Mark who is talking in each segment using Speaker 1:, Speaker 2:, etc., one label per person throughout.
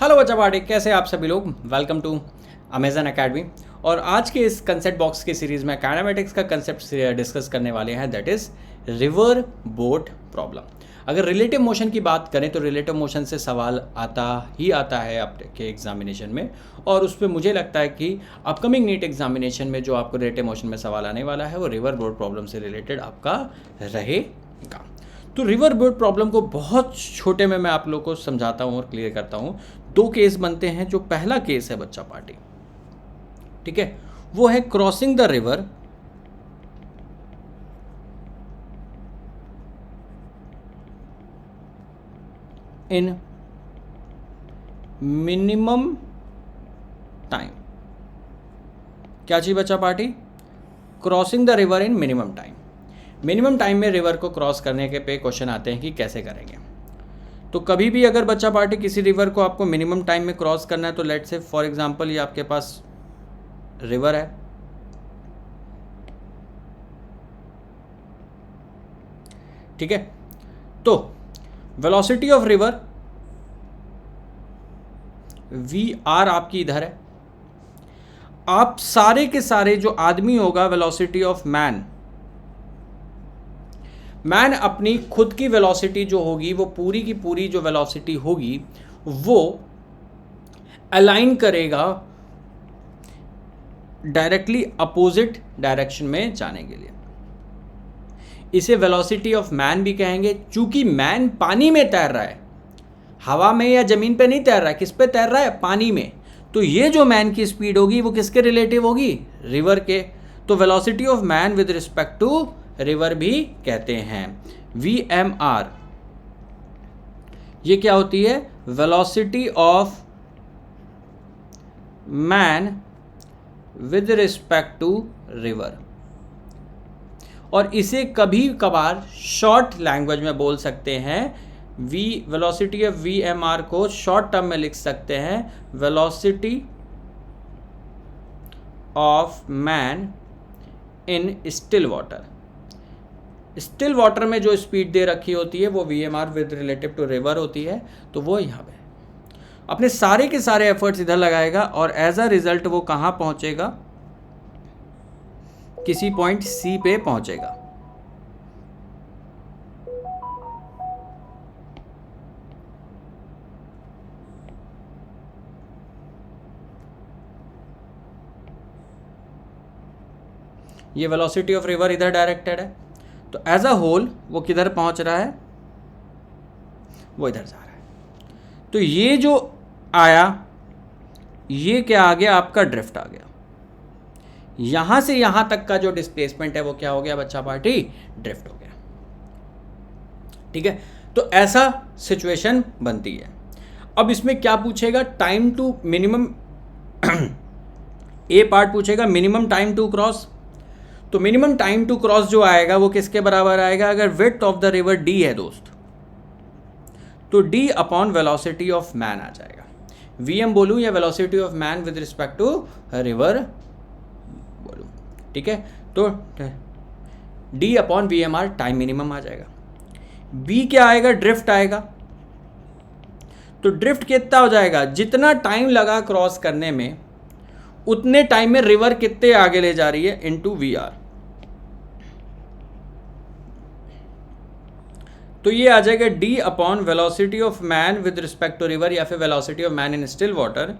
Speaker 1: Hello बच्चा party, कैसे आप सभी लोग। Welcome to Amazon academy. और आज के इस कंसेप्ट बॉक्स की सीरीज़ में काइनेमेटिक्स का कंसेप्ट डिस्कस करने वाले हैं, that is river boat problem. अगर रिलेटिव मोशन की बात करें तो रिलेटिव मोशन से सवाल आता है आपके एग्जामिनेशन में, और उस पर मुझे लगता है कि अपकमिंग नीट एग्जामिनेशन में जो आपको रिलेटिव मोशन में सवाल आने वाला है वो रिवर बोट प्रॉब्लम से रिलेटेड आपका रहेगा। तो रिवर बोट प्रॉब्लम को बहुत छोटे में मैं आप लोग को समझाता हूँ और क्लियर करता हूँ। दो केस बनते हैं। जो पहला केस है बच्चा पार्टी, ठीक है, वो है crossing the river in minimum time. क्या चीज बच्चा party? Crossing the river in minimum time. Minimum time में रिवर को क्रॉस करने के पे क्वेश्चन आते हैं कि कैसे करेंगे। तो कभी भी अगर बच्चा पार्टी किसी रिवर को आपको मिनिमम टाइम में क्रॉस करना है, तो लेट से फॉर एग्जांपल ये आपके पास रिवर है, ठीक है। तो velocity of river V R आपकी इधर है। आप सारे के सारे जो आदमी होगा, वेलोसिटी ऑफ मैन अपनी खुद की वेलोसिटी जो होगी, वो पूरी की पूरी जो वेलोसिटी होगी वो अलाइन करेगा डायरेक्टली अपोजिट डायरेक्शन में जाने के लिए। इसे वेलोसिटी ऑफ मैन भी कहेंगे। चूंकि मैन पानी में तैर रहा है, हवा में या जमीन पे नहीं तैर रहा है। किस पे तैर रहा है? पानी में। तो ये जो मैन की स्पीड होगी वो किसके रिलेटिव होगी? रिवर के। तो velocity of man with respect to river भी कहते हैं VMR। ये क्या होती है? Velocity of man with respect to river. और इसे कभी कभार शॉर्ट लैंग्वेज में बोल सकते हैं, वेलोसिटी ऑफ VMR को शॉर्ट टर्म में लिख सकते हैं velocity of man in still water. Still water में जो स्पीड दे रखी होती है वो VMR with relative to river होती है। तो वो यहाँ पे अपने सारे के सारे एफर्ट्स इधर लगाएगा और एज अ रिजल्ट वो कहाँ पहुँचेगा? किसी पॉइंट C पे पहुँचेगा। ये वेलोसिटी ऑफ रिवर इधर डायरेक्टेड है, तो एज अ होल वो किधर पहुंच रहा है? वो इधर जा रहा है। तो ये जो आया, ये क्या आ गया? आपका ड्रिफ्ट आ गया। यहां से यहां तक का जो डिस्प्लेसमेंट है वो क्या हो गया बच्चा पार्टी? ड्रिफ्ट हो गया, ठीक है। तो ऐसा सिचुएशन बनती है। अब इसमें क्या पूछेगा? Time to minimum a part पूछेगा, मिनिमम टाइम टू क्रॉस। तो मिनिमम टाइम टू क्रॉस जो आएगा वो किसके बराबर आएगा? अगर width of the river D है दोस्त, तो D upon velocity of man आ जाएगा। VM बोलूं या velocity of man with respect to river बोलूं, ठीक है। तो D upon VMR time minimum आ जाएगा। B क्या आएगा? ड्रिफ्ट आएगा। तो ड्रिफ्ट कितना हो जाएगा? जितना टाइम लगा क्रॉस करने में उतने टाइम में रिवर कितने आगे ले जा रही है इनटू VR। तो ये आ जाएगा D upon velocity of man with respect to river, या फिर velocity of man in still water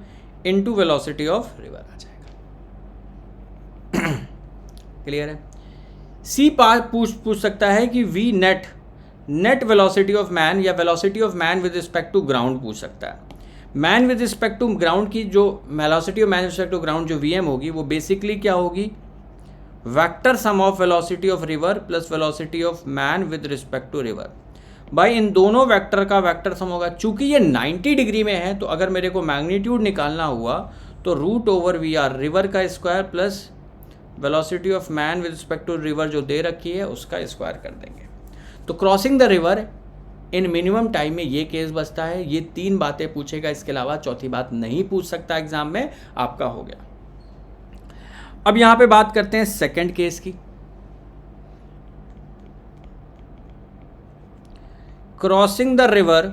Speaker 1: into velocity of river आ जाएगा। क्लियर है? C पार्ट पूछ सकता है कि V net velocity of man या velocity of man with respect to ground पूछ सकता है। Man with respect to ground की जो velocity of man with respect to ground जो VM होगी वो बेसिकली क्या होगी? Vector sum of velocity of river plus velocity of man with respect to river. भाई इन दोनों वेक्टर का वेक्टर सम होगा। चूंकि ये 90 डिग्री में है, तो अगर मेरे को मैग्नीट्यूड निकालना हुआ तो रूट ओवर VR, रिवर का square plus velocity of man with respect to river जो दे रखी है उसका स्क्वायर कर देंगे। तो crossing the river in minimum time में ये केस बचता है। ये 3 बातें पूछेगा, इसके अलावा चौथी बात नहीं पूछ सकता एग्जाम में। आपका हो गया। अब यहां पे बात करते हैं सेकंड केस की। Crossing the river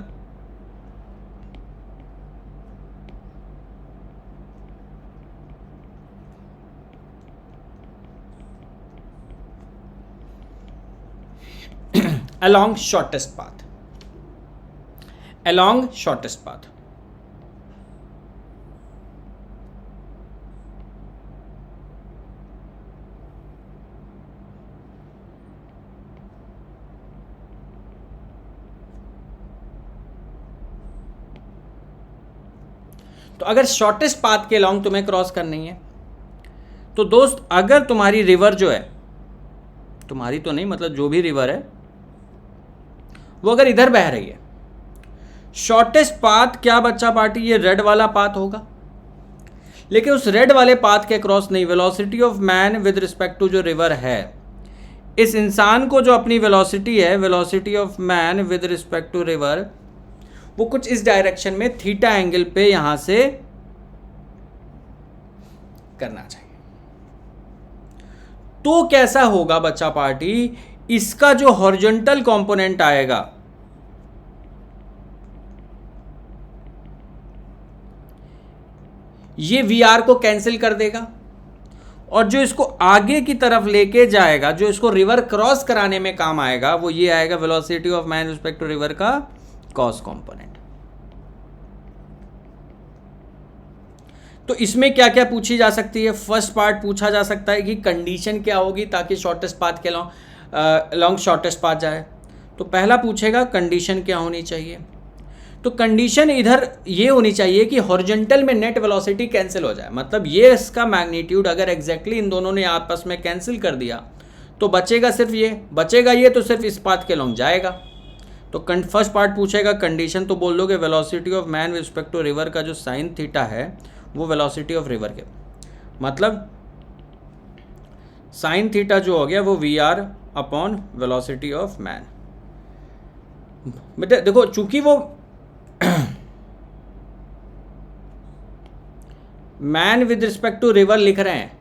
Speaker 1: along shortest path, along shortest path. तो अगर शॉर्टेस्ट पाथ के लॉन्ग तुम्हें क्रॉस करनी है, तो दोस्त अगर तुम्हारी रिवर जो है, तुम्हारी तो नहीं मतलब जो भी रिवर है वो अगर इधर बह रही है, शॉर्टेस्ट पाथ क्या बच्चा पार्टी, ये रेड वाला पाथ होगा। लेकिन उस रेड वाले पाथ के क्रॉस नहीं, velocity of man with respect to जो रिवर है, इस इंसान को जो अपनी वेलोसिटी है, velocity of man with respect to river, वो कुछ इस डायरेक्शन में थीटा एंगल पे यहां से करना चाहिए। तो कैसा होगा बच्चा पार्टी, इसका जो हॉरिजॉन्टल कंपोनेंट आएगा, ये वीआर को कैंसिल कर देगा, और जो इसको आगे की तरफ लेके जाएगा, जो इसको रिवर क्रॉस कराने में काम आएगा, वो ये आएगा velocity of man respect to river का कॉस कंपोनेंट। तो इसमें क्या क्या पूछी जा सकती है, फर्स्ट पार्ट पूछा जा सकता है कि कंडीशन क्या होगी ताकि शॉर्टेस्ट पाथ के लॉन्ग शॉर्टेस्ट पाथ जाए। तो पहला पूछेगा कंडीशन क्या होनी चाहिए। तो कंडीशन इधर ये होनी चाहिए कि हॉरिजॉन्टल में नेट वेलोसिटी कैंसिल हो जाए, मतलब ये इसका मैग्नीट्यूड अगर एग्जैक्टली इन दोनों ने आपस में कैंसिल कर दिया तो बचेगा सिर्फ ये, बचेगा ये, तो सिर्फ इस पाथ के लॉन्ग जाएगा। तो फर्स्ट पार्ट पूछेगा कंडीशन, तो बोल दोगे velocity of man with respect to river का जो साइन थीटा है वो वेलोसिटी ऑफ रिवर के, मतलब साइन थीटा जो हो गया वो V R upon velocity of man. बेटा देखो, चूंकि वो man with respect to river लिख रहे हैं,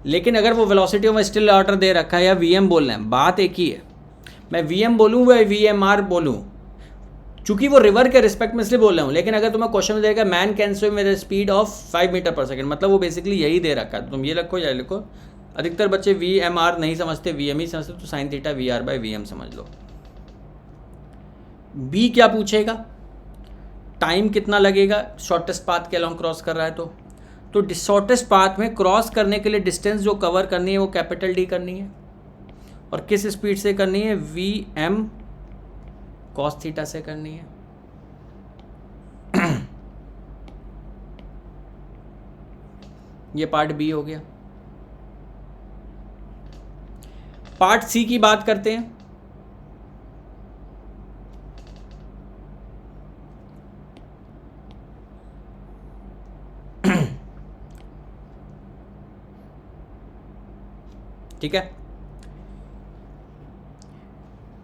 Speaker 1: लेकिन अगर वो वेलोसिटी ऑफ स्टिल वाटर दे रखा है या वीएम बोल रहे हैं, बात एक ही है। मैं वीएम बोलूँ या वीएमआर बोलूँ, चूंकि वो रिवर के रिस्पेक्ट में इसलिए बोल रहा हूँ, लेकिन अगर तुम्हें क्वेश्चन में देगा man can swim with speed of 5 metre पर सेकंड, मतलब वो बेसिकली यही दे रखा है। तुम ये लिखो या लिखो, अधिकतर बच्चे वीएमआर नहीं समझते, वीएम ही समझते, तो sine theta V R by VM समझ लो। बी क्या पूछेगा, टाइम कितना लगेगा शॉर्टेस्ट पाथ के अलॉन्ग क्रॉस कर रहा है। तो शॉर्टेस्ट पाथ में क्रॉस करने के लिए डिस्टेंस जो कवर करनी है वो कैपिटल डी करनी है, और किस स्पीड से करनी है, वी एम कॉस थीटा से करनी है। ये पार्ट बी हो गया। पार्ट सी की बात करते हैं। ठीक है,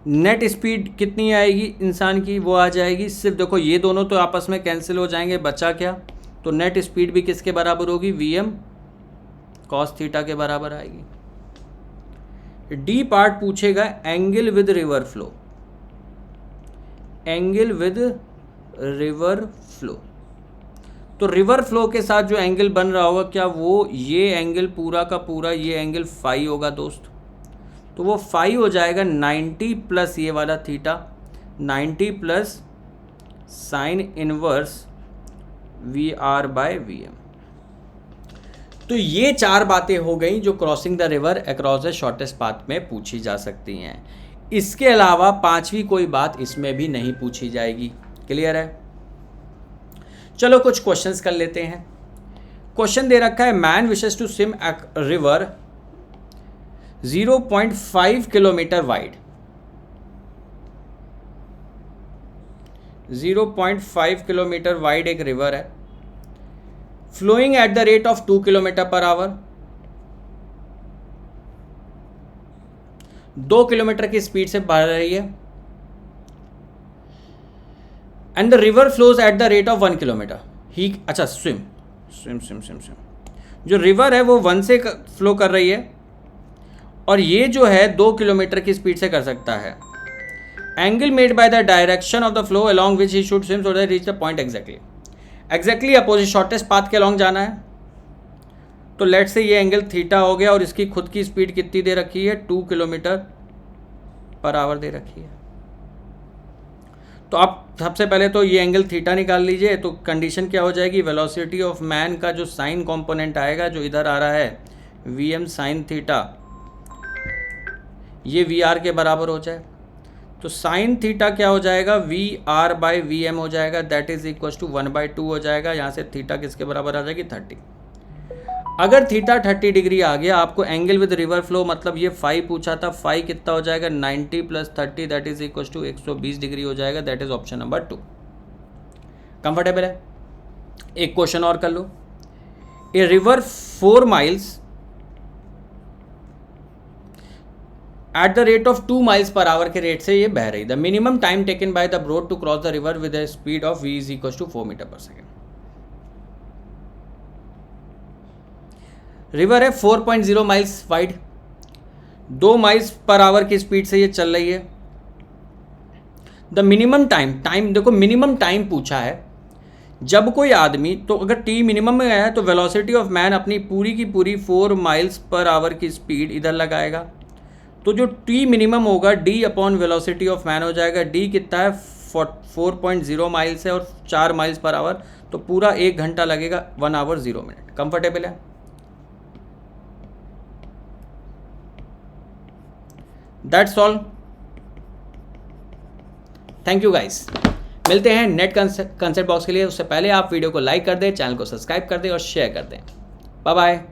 Speaker 1: नेट स्पीड कितनी आएगी इंसान की, वो आ जाएगी सिर्फ, देखो ये दोनों तो आपस में कैंसिल हो जाएंगे, बचा क्या, तो नेट स्पीड भी किसके बराबर होगी, वी एम कॉस थीटा के बराबर आएगी। डी पार्ट पूछेगा angle with river flow, angle with river flow. तो रिवर फ्लो के साथ जो एंगल बन रहा होगा, क्या वो ये एंगल पूरा का पूरा ये एंगल फाई होगा दोस्त, तो वो फाई हो जाएगा 90 प्लस ये वाला theta, 90 plus sine inverse V R by V M. तो ये चार बातें हो गई जो crossing the river across the shortest path में पूछी जा सकती हैं। इसके अलावा पांचवी कोई बात इसमें भी नहीं पूछी जाएगी। क्लियर है? चलो कुछ क्वेश्चंस कर लेते हैं। क्वेश्चन दे रखा है man wishes to swim a river 0.5 kilometre wide, 0.5 kilometre wide एक रिवर है, flowing at the rate of 2 kilometre per hour, 2 kilometre की स्पीड से बढ़ रही है, and the river flows at the rate of 1 kilometre. ही अच्छा स्विम, जो रिवर है वो 1 से फ्लो कर रही है और ये जो है 2 किलोमीटर की स्पीड से कर सकता है। Angle made by the direction of the flow along which he should swim so that reach the point exactly opposite shortest path के अलोंग जाना है। तो लेट से ये एंगल थीटा हो गया और इसकी खुद की स्पीड कितनी दे रखी है 2 किलोमीटर पर आवर दे रखी है। तो आप सबसे पहले तो ये एंगल थीटा निकाल लीजिए। तो कंडीशन क्या हो जाएगी, वेलोसिटी ऑफ मैन का जो साइन कंपोनेंट आएगा जो इधर आ रहा है वी एम साइन थीटा, ये वी आर के बराबर हो जाए। तो साइन थीटा क्या हो जाएगा, V R by V M हो जाएगा, दैट इज इक्वल टू 1/2 हो जाएगा। यहाँ से थीटा किसके बराबर आ जाएगी, 30। अगर थीटा 30 डिग्री आ गया, आपको एंगल विद रिवर फ्लो मतलब ये फाई पूछा था, फाई कितना हो जाएगा 90 + 30 that is equal to 120 degree हो जाएगा। That is option number 2। Comfortable है? एक क्वेश्चन और कर लो। A river 4 miles at the rate of 2 miles per hour के रेट से ये बह रही। The minimum time taken by the broad to cross the river with a speed of v is equal to 4 metre per second. River है 4.0 miles wide, 2 miles per hour की speed से ये चल रही है। द मिनिमम टाइम देखो, minimum time पूछा है। जब कोई आदमी, तो अगर टी मिनिमम में आया है तो वेलोसिटी ऑफ मैन अपनी पूरी की पूरी 4 miles per hour की स्पीड इधर लगाएगा। तो जो टी मिनिमम होगा D upon velocity of man हो जाएगा। डी कितना है, 4.0 miles है और 4 miles per hour, तो पूरा 1 घंटा लगेगा, 1 hour 0 minute। कंफर्टेबल है? That's all. Thank you guys. मिलते हैं नेट कंसेप्ट बॉक्स के लिए। उससे पहले आप वीडियो को लाइक कर दें, चैनल को सब्सक्राइब कर दें और शेयर कर दें। Bye bye.